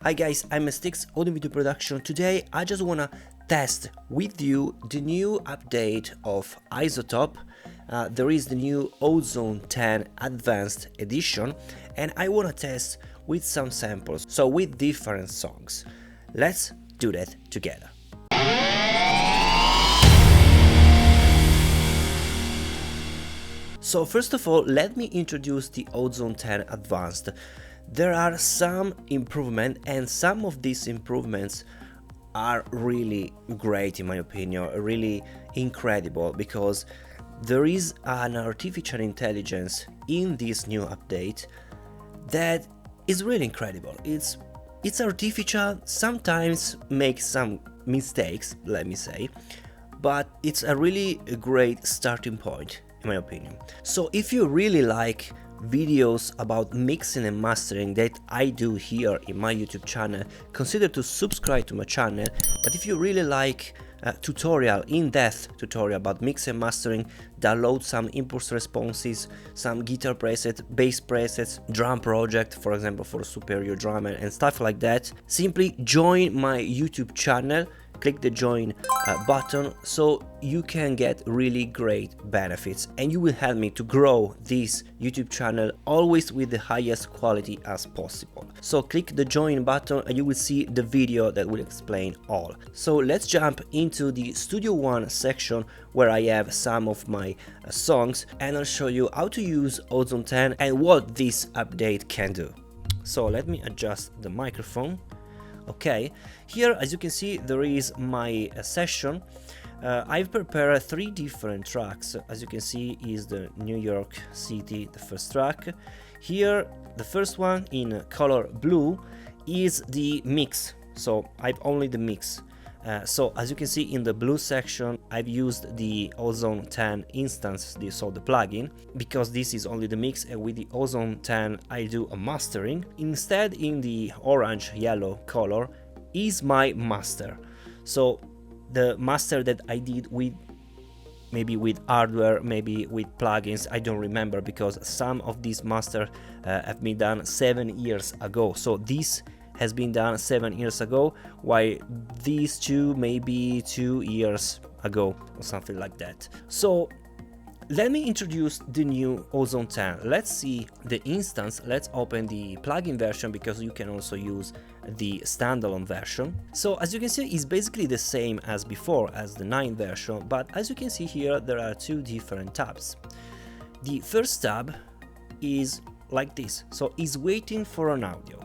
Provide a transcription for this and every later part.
Hi guys, I'm Steex, audio video production. Today I just wanna test with you the new update of Izotope. There is the new Ozone 10 Advanced Edition and I wanna test with some samples, so with different songs. Let's do that together. So first of all, let me introduce the Ozone 10 Advanced. There are some improvements, and some of these improvements are really great in my opinion, really incredible, because there is an artificial intelligence in this new update that is really incredible. It's artificial, sometimes makes some mistakes, let me say, but it's a really great starting point in my opinion. So if you really like videos about mixing and mastering that I do here in my YouTube channel, consider to subscribe to my channel. But if you really like tutorial, in-depth tutorial about mix and mastering, download some impulse responses, some guitar presets, bass presets, drum project, for example for superior drummer and stuff like that, simply join my YouTube channel. Click the join button so you can get really great benefits, and you will help me to grow this YouTube channel always with the highest quality as possible. So click the join button and you will see the video that will explain all. So let's jump into the Studio One section where I have some of my songs, and I'll show you how to use Ozone 10 and what this update can do. So let me adjust the microphone. Okay, here as you can see there is my session. I've prepared 3 different tracks. As you can see is the New York City, the first track. Here the first one in color blue is the mix, so I've only the mix. So as you can see in the blue section I've used the Ozone 10 instance, so the plugin, because this is only the mix, and with the Ozone 10 I do a mastering. Instead in the orange yellow color is my master, so the master that I did with maybe with hardware, maybe with plugins, I don't remember, because some of these masters have been done 7 years ago. So this has been done 7 years ago, while these two maybe 2 years ago or something like that. So let me introduce the new Ozone 10. Let's see the instance. Let's open the plugin version, because you can also use the standalone version. So as you can see it's basically the same as before, as the 9 version, but as you can see here there are 2 different tabs. The first tab is like this, so it's waiting for an audio.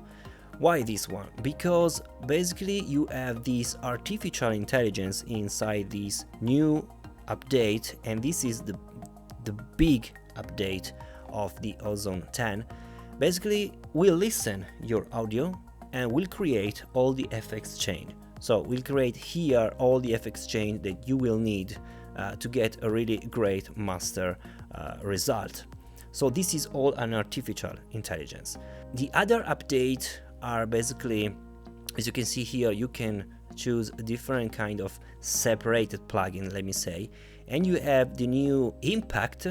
Why this one? Because basically you have this artificial intelligence inside this new update, and this is the big update of the Ozone 10. Basically we'll listen your audio and we'll create all the effects chain. So we'll create here all the effects chain that you will need to get a really great master result. So this is all an artificial intelligence. The other update are basically, as you can see here, you can choose a different kind of separated plugin, let me say, and you have the new impact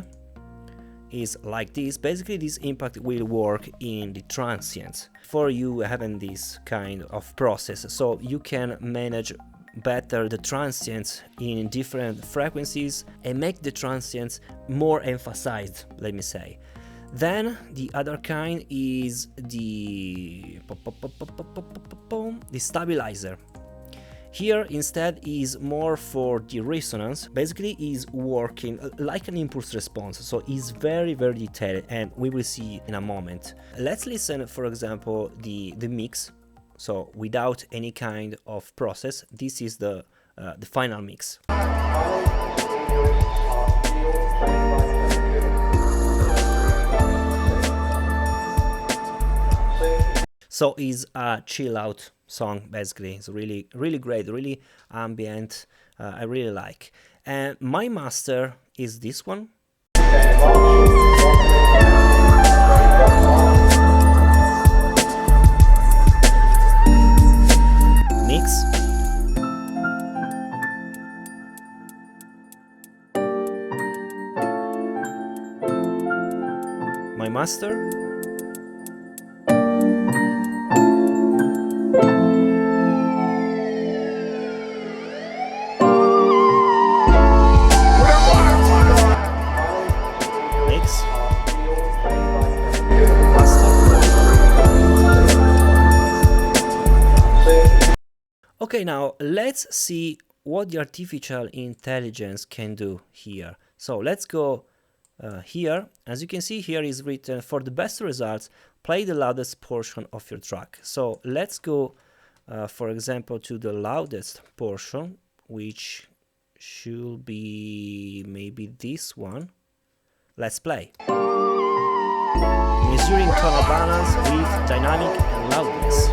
is like this. Basically this impact will work in the transients for you having this kind of process, so you can manage better the transients in different frequencies and make the transients more emphasized, let me say. Then the other kind is the stabilizer. Here instead is more for the resonance. Basically is working like an impulse response, so it's very detailed, and we will see in a moment. Let's listen for example the mix, so without any kind of process. This is the final mix. So is a chill out song, basically. It's really great, really ambient. I really like. And my master is this one. Mix. My master. Okay, now let's see what the artificial intelligence can do here. So let's go here. As you can see, here is written, for the best results, play the loudest portion of your track. So let's go, for example, to the loudest portion, which should be maybe this one. Let's play. Measuring tonal balance with dynamic and loudness.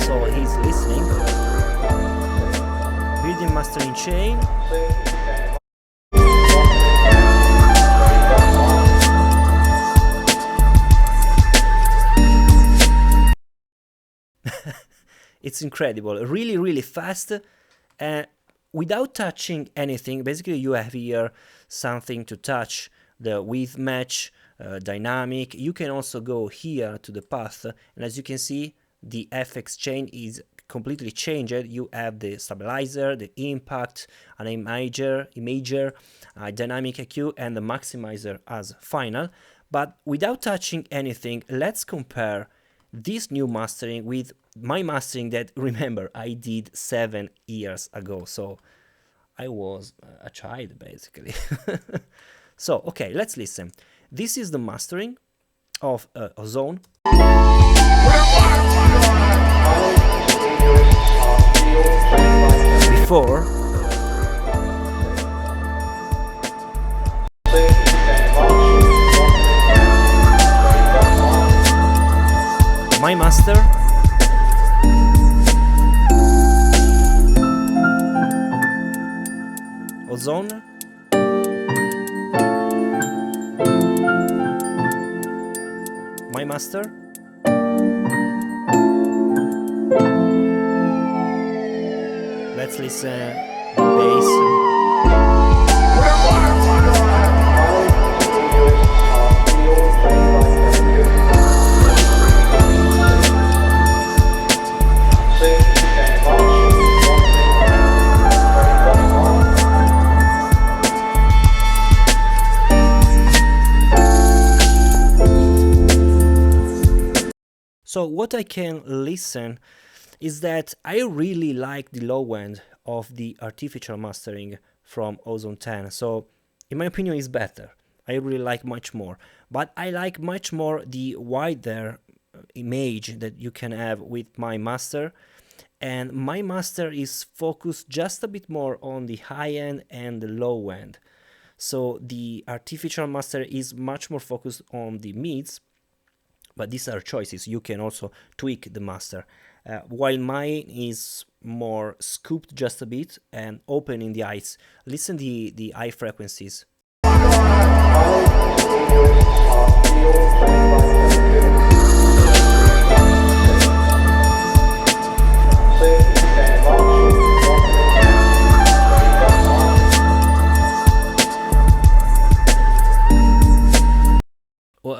So he's listening. Building mastering chain. It's incredible, really fast, without touching anything. Basically you have here something to touch, the width match, dynamic. You can also go here to the path, and as you can see, the FX chain is completely changed. You have the stabilizer, the impact, an imager, dynamic EQ, and the maximizer as final. But without touching anything, let's compare this new mastering with my mastering that, remember, I did 7 years ago. So I was a child, basically. So, okay, let's listen. This is the mastering of Ozone. Before. My master. Ozone. My master. Let's listen the bass. So what I can listen is that I really like the low end of the artificial mastering from Ozone 10. So in my opinion, it's better. I really like much more. But I like much more the wider image that you can have with my master. And my master is focused just a bit more on the high end and the low end. So the artificial master is much more focused on the mids. But these are choices. You can also tweak the master. While mine is more scooped just a bit and open in the heights. Listen the high frequencies.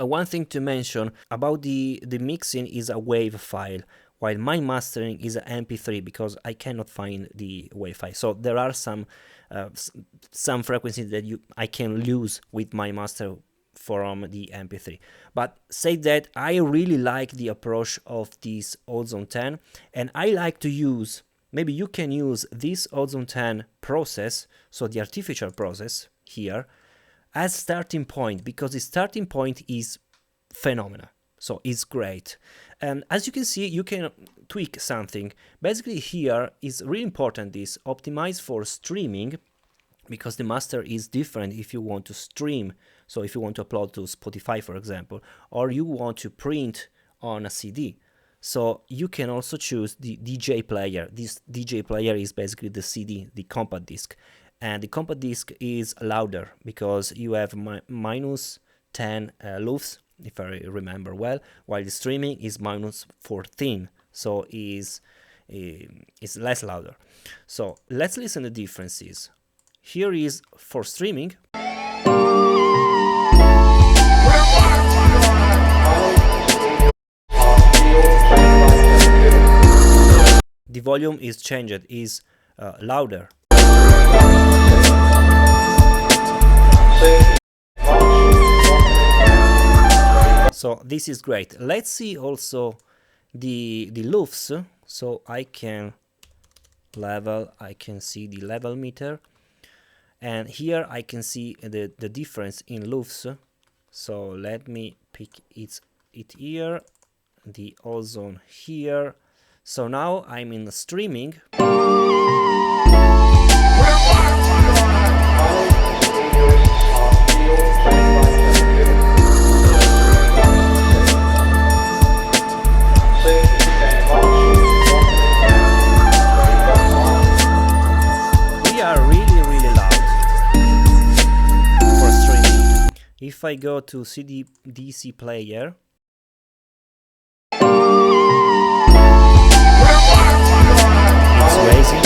One thing to mention about the mixing is a wave file, while my mastering is an MP3 because I cannot find the wave file. So there are some frequencies that I can lose with my master from the MP3. But say that I really like the approach of this Ozone 10, and I like to use, maybe you can use this Ozone 10 process, so the artificial process here, as starting point, because the starting point is phenomenal. So it's great. And as you can see, you can tweak something. Basically here is really important, this optimize for streaming, because the master is different if you want to stream. So if you want to upload to Spotify, for example, or you want to print on a CD. So you can also choose the DJ player. This DJ player is basically the CD, the compact disc. And the compact disc is louder because you have minus 10 loops, if I remember well, while the streaming is minus 14, so is less louder. So let's listen to the differences. Here is for streaming. The volume is changed, is louder. So this is great. Let's see also the loops, so I can level, I can see the level meter, and here I can see the difference in loops. So let me pick it here, the ozone here. So now I'm in streaming. If I go to DC player, it's raising.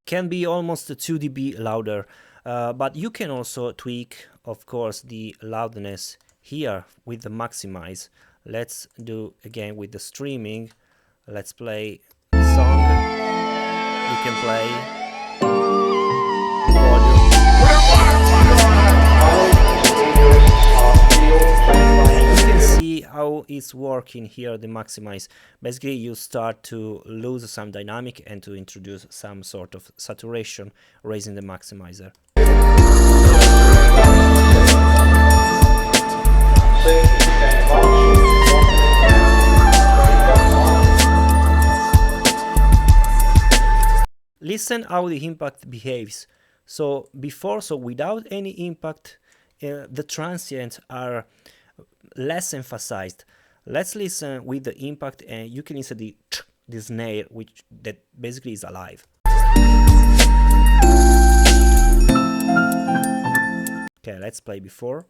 Can be almost 2 dB louder. But you can also tweak, of course, the loudness here with the maximize. Let's do again with the streaming. Let's play the song. You can play volume. And you can see how it's working here, the maximize. Basically, you start to lose some dynamic and to introduce some sort of saturation, raising the maximizer. Listen how the impact behaves. So before, so without any impact, the transients are less emphasized. Let's listen with the impact, and you can listen the snare, which that basically is alive. Okay, let's play before.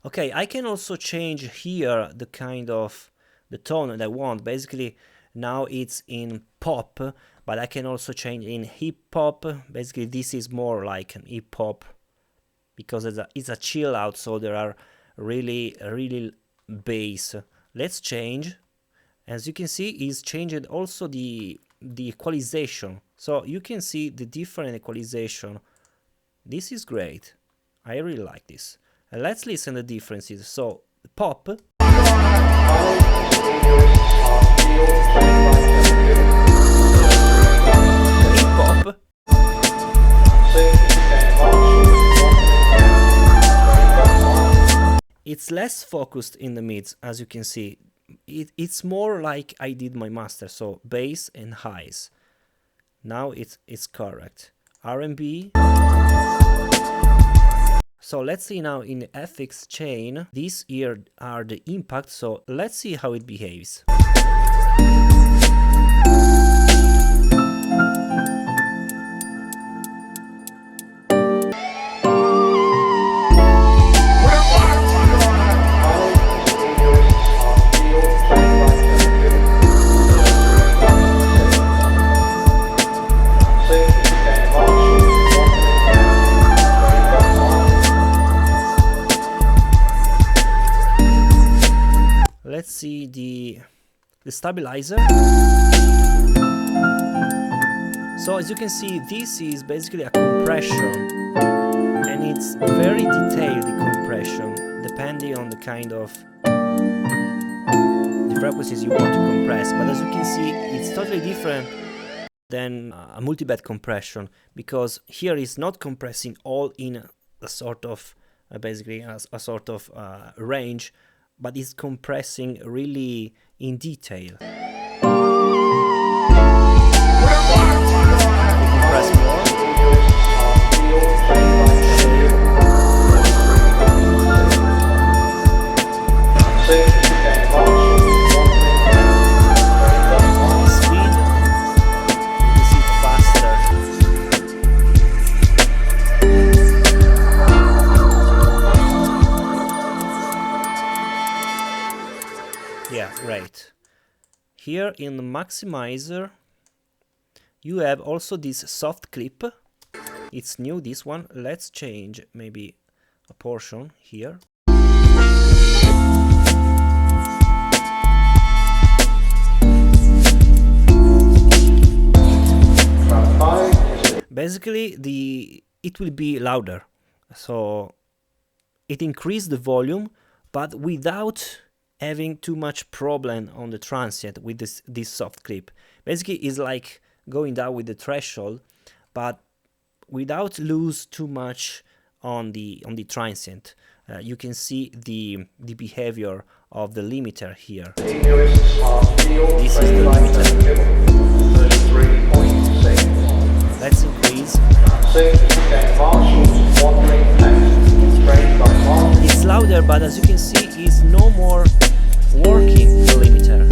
Okay, I can also change here the kind of the tone that I want. Basically, now it's in pop, but I can also change in hip hop. Basically, this is more like an hip hop because it's a chill out, so there are really bass. Let's change. As you can see, it's changed also the equalization. So you can see the different equalization. This is great. I really like this. And let's listen to the differences. So pop. Hip hop. It's less focused in the mids, as you can see. It's more like I did my master, so bass and highs. Now it's correct. R&B. So let's see now in the FX chain. These here are the impact, so let's see how it behaves. Let's see the stabilizer. So as you can see, this is basically a compression, and it's very detailed, the compression, depending on the kind of the frequencies you want to compress. But as you can see, it's totally different than a multiband compression, because here is not compressing all in a sort of basically a sort of range, but it's compressing really in detail. Compress more. Speed. You see it faster. Yeah, right. Here in the maximizer, you have also this soft clip. It's new, this one. Let's change maybe a portion here. Basically, it will be louder, so it increased the volume, but without having too much problem on the transient with this soft clip. Basically, it's like going down with the threshold, but without lose too much on the transient. You can see the behavior of the limiter here. This is the limiter. Let's increase. It's louder, but as you can see, it's no more working, the limiter.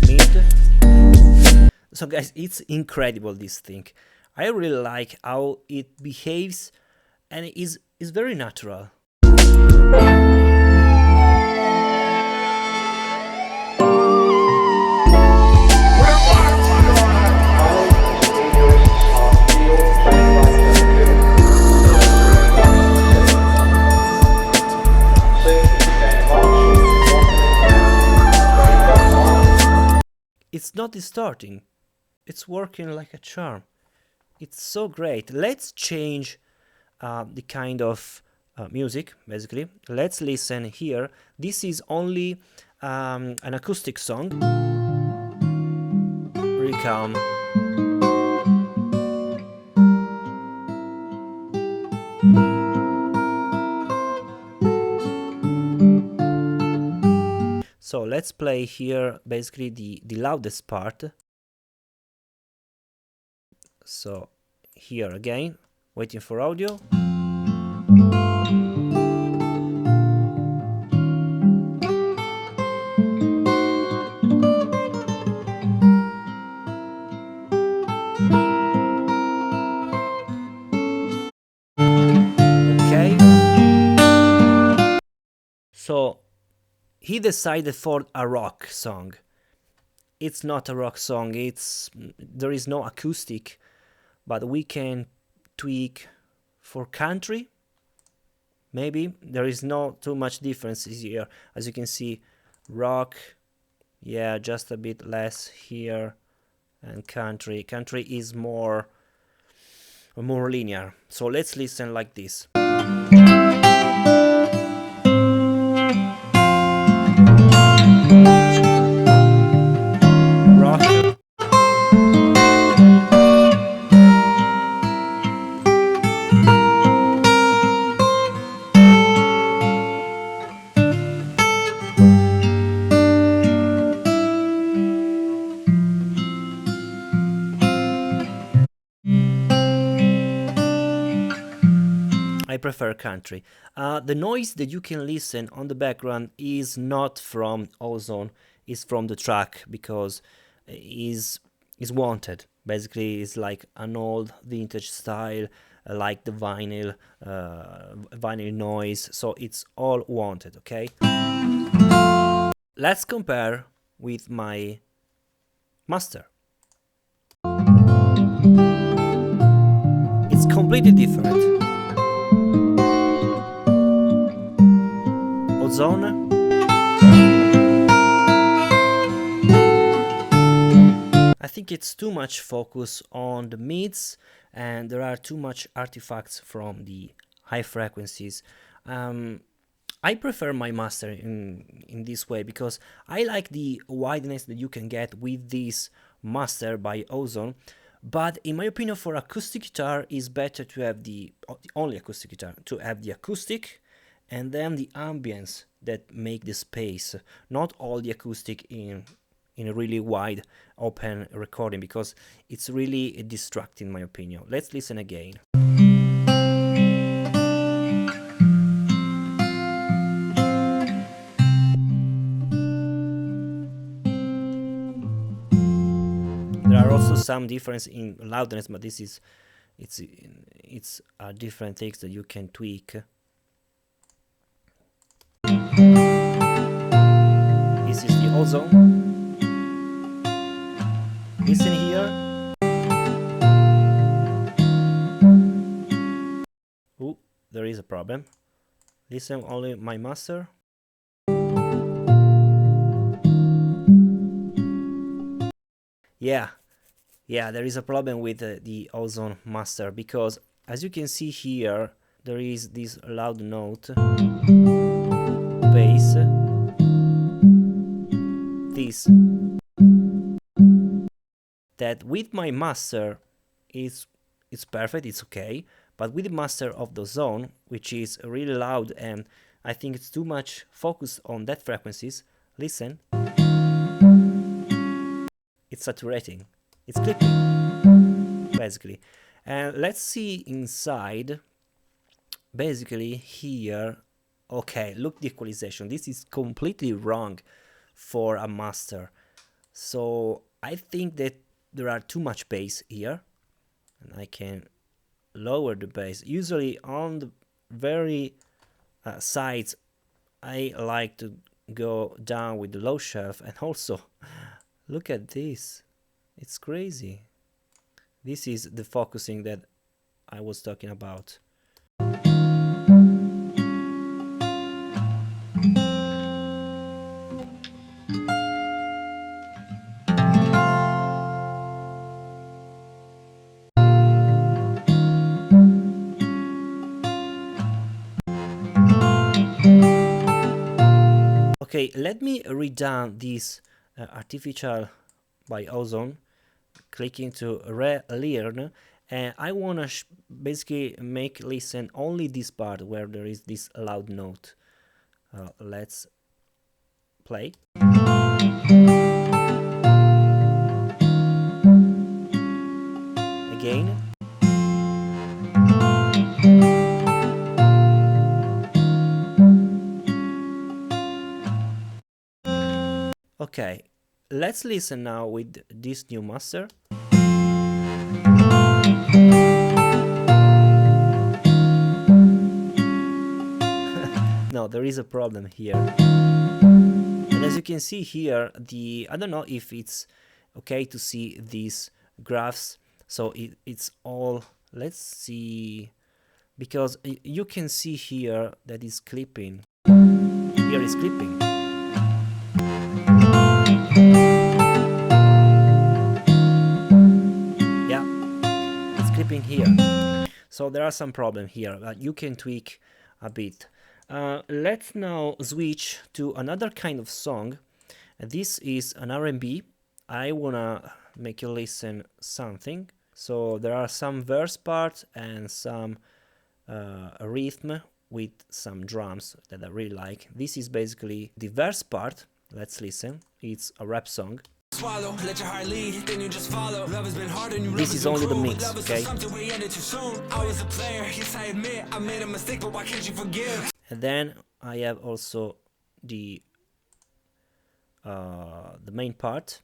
Mid. So guys, it's incredible, this thing. I really like how it behaves, and it is very natural. It's not distorting, it's working like a charm. It's so great. Let's change the kind of music, basically. Let's listen here. This is only an acoustic song. Really calm. So let's play here basically the loudest part. So here again, waiting for audio. Okay. So he decided for a rock song. It's not a rock song, there is no acoustic, but we can tweak for country. Maybe there is not too much differences here. As you can see, rock, yeah, just a bit less here, and country is more linear. So let's listen like this. I prefer country. The noise that you can listen on the background is not from Ozone, it's from the track, because is wanted. Basically, it's like an old vintage style, like the vinyl noise. So it's all wanted. Okay. Let's compare with my master. It's completely different. Ozone. I think it's too much focus on the mids, and there are too much artifacts from the high frequencies. I prefer my master in this way, because I like the wideness that you can get with this master by Ozone. But in my opinion, for acoustic guitar, it's better to have the only acoustic guitar, to have the acoustic and then the ambience that make the space, not all the acoustic in a really wide open recording, because it's really distracting in my opinion. Let's listen again. There are also some difference in loudness, but this is it's different things that you can tweak. This is the ozone. Listen here. Ooh, there is a problem. Listen only my master. Yeah, there is a problem with the ozone master, because as you can see here, there is this loud note, bass, this, that with my master it's perfect, it's okay, but with the master of the zone, which is really loud and I think it's too much focused on that frequencies, listen, it's saturating, it's clipping, basically. And let's see inside, basically here, okay, look the equalization, this is completely wrong for a master. So I think that there are too much bass here, and I can lower the bass. Usually on the very sides, I like to go down with the low shelf, and also look at this, it's crazy. This is the focusing that I was talking about. Okay, let me read down this artificial by Ozone, clicking to relearn, and I want to basically make listen only this part where there is this loud note. Let's play. Again. Okay, let's listen now with this new master. No, there is a problem here. And as you can see here, I don't know if it's okay to see these graphs. So it's all, let's see, because you can see here that it's clipping. Here is clipping. Yeah, it's clipping here. So there are some problems here that you can tweak a bit. Let's now switch to another kind of song. This is an R&B. I wanna make you listen something. So there are some verse parts and some rhythm with some drums that I really like. This is basically the verse part. Let's listen. It's a rap song. Swallow, let your heart lead, then you just follow. Love has been hard on you. This is only the mix, okay? I was a player, yes I admit I made a mistake, but why can't you forgive? And then I have also the main part.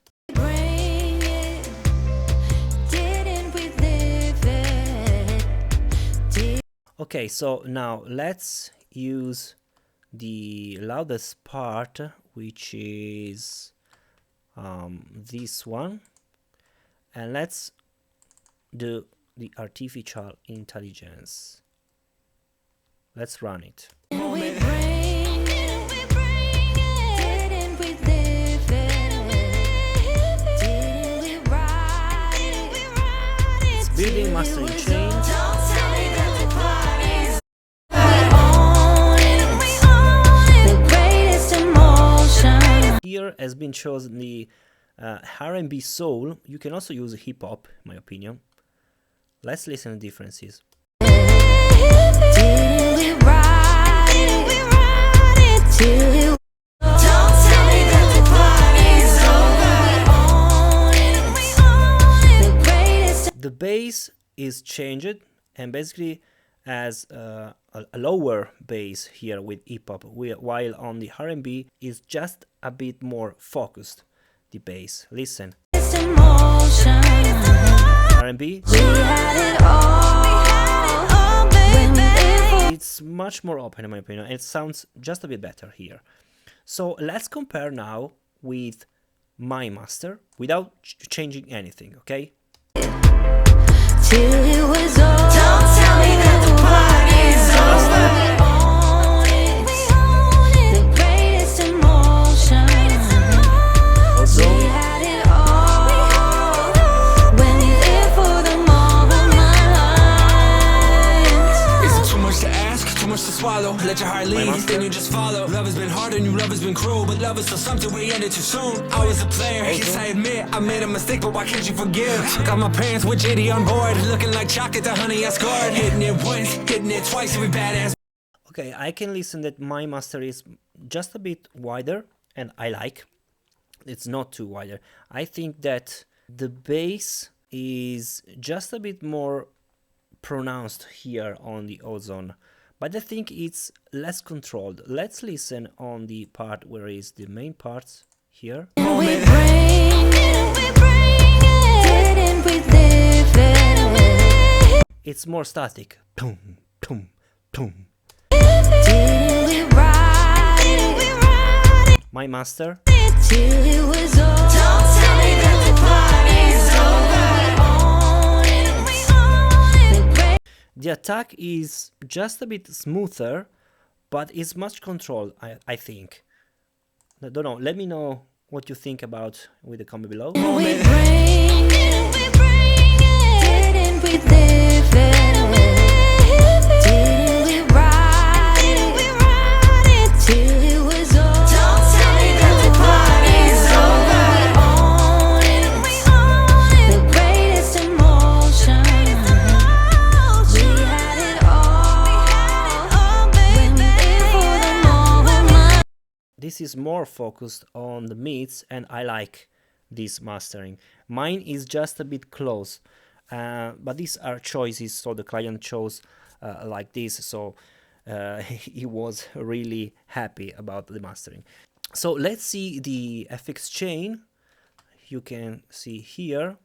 Okay, so now let's use the loudest part, which is this one, and let's do the artificial intelligence. Let's run it. It's building mastering chain. Here has been chosen the R&B soul. You can also use hip hop, in my opinion. Let's listen to the differences. The bass is changed and basically as a lower bass here with hip hop, while on the R&B is just a bit more focused, the bass. Listen. R&B. We had it all when It's much more open in my opinion. It sounds just a bit better here. So let's compare now with my master without changing anything, okay? Till it was all. Don't tell me that the party's over. The greatest emotion. We had it all. When we live for the moment. Is it too much to ask? Too much to swallow? Let your heart lead, then you just follow. Love has been hard on you, love has been cruel, but love is still something we ended too soon. I was a player, yes I admit I made a mistake, but why can't you forgive? Got my parents with JD on board, looking like chocolate, the honey I scored. Hitting it once, hitting it twice, every badass. Okay, I can listen that my master is just a bit wider, and I like. It's not too wider. I think that the bass is just a bit more pronounced here on the Ozone, but I think it's less controlled. Let's listen on the part where is the main parts here. And we bring it, didn't we live it? It's more static. Tum, tum, tum. Didn't we ride it? My master. Till it was all. Don't tell me that the party's over. The attack is just a bit smoother, but it's much controlled, I think. I don't know, let me know what you think about with the comment below. We bring it, didn't we live it? Didn't we ride it? Till it was all. Don't tell me that the party's over. The greatest emotion. We had it all. When we live for the moment. This is more focused on the mids, and I like this mastering. Mine is just a bit close, but these are choices, so the client chose like this, so he was really happy about the mastering. So let's see the FX chain. You can see here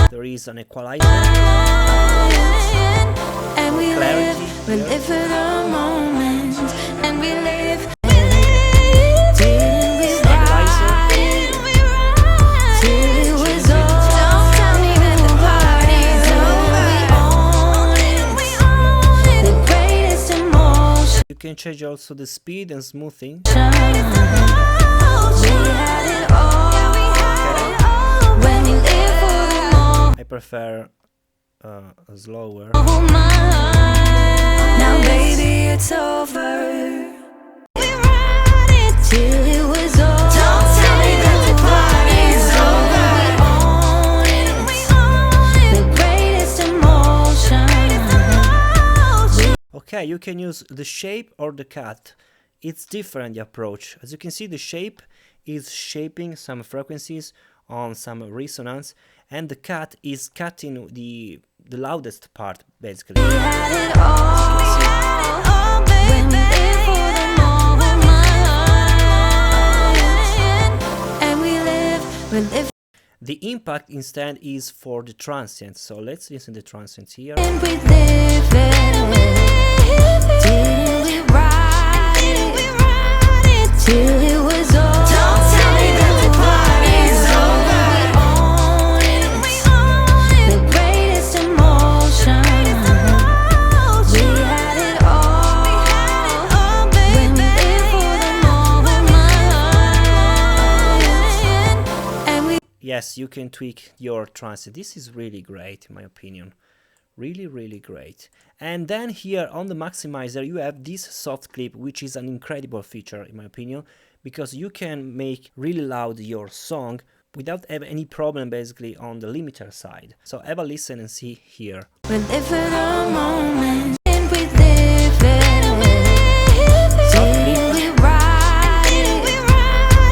there is an equalizer, And we clarity we here. live for the moment, and we live. Didn't we ride? Till it was all. Don't tell me that the party's over. We own it. The greatest emotion. You can change also the speed and smoothing. We had it all. When we live for the moment. I prefer slower. Now baby it's over. Till it was all. Don't tell me that the party's over. The greatest emotion. Okay, you can use the shape or the cut. It's different, the approach. As you can see, the shape is shaping some frequencies on some resonance, and the cut is cutting the loudest part, basically. We had it all. When we live for the moment, and we live. The impact instead is for the transients, so let's listen to the transients here. And we live it. Didn't we ride it? Till it was all. Don't tell me that the party's over. The greatest emotion. We had it all. When we live for the moment. And we Yes, you can tweak your transient. This is really great, in my opinion. Really, really great. And then here on the maximizer, you have this soft clip, which is an incredible feature, in my opinion, because you can make really loud your song without having any problem, basically, on the limiter side. So have a listen and see here. we live for the moment, and we live it. Till we ride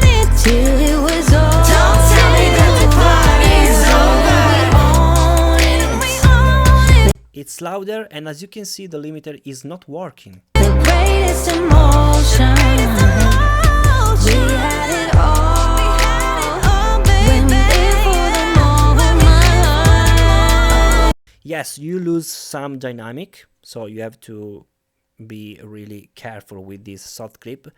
it. Till it was all. Don't tell me that the party's over. It's louder, and as you can see, the limiter is not working. The greatest emotion. We had it all. When we live for the moment. Yes, you lose some dynamic, so you have to be really careful with this soft clip,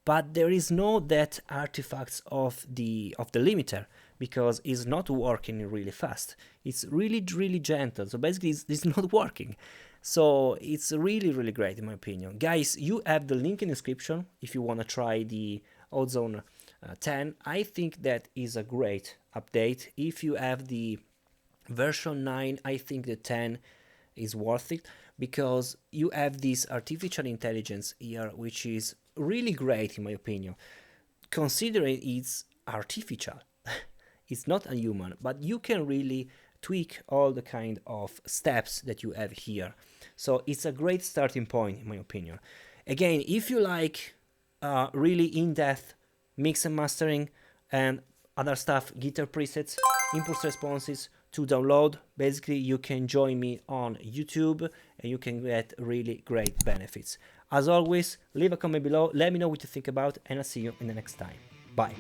but there is no that artifacts of the limiter, because it's not working really fast. It's really gentle, so basically it's not working. So it's really great in my opinion. Guys, you have the link in the description if you want to try the Ozone 10. I think that is a great update. If you have the version 9, I think the 10 is worth it, because you have this artificial intelligence here, which is really great in my opinion, considering it's artificial. It's not a human, but you can really tweak all the kind of steps that you have here. So it's a great starting point in my opinion. Again, if you like really in-depth mix and mastering and other stuff, guitar presets, impulse responses to download, basically you can join me on YouTube and you can get really great benefits. As always, leave a comment below, let me know what you think about, and I'll see you in the next time. Bye.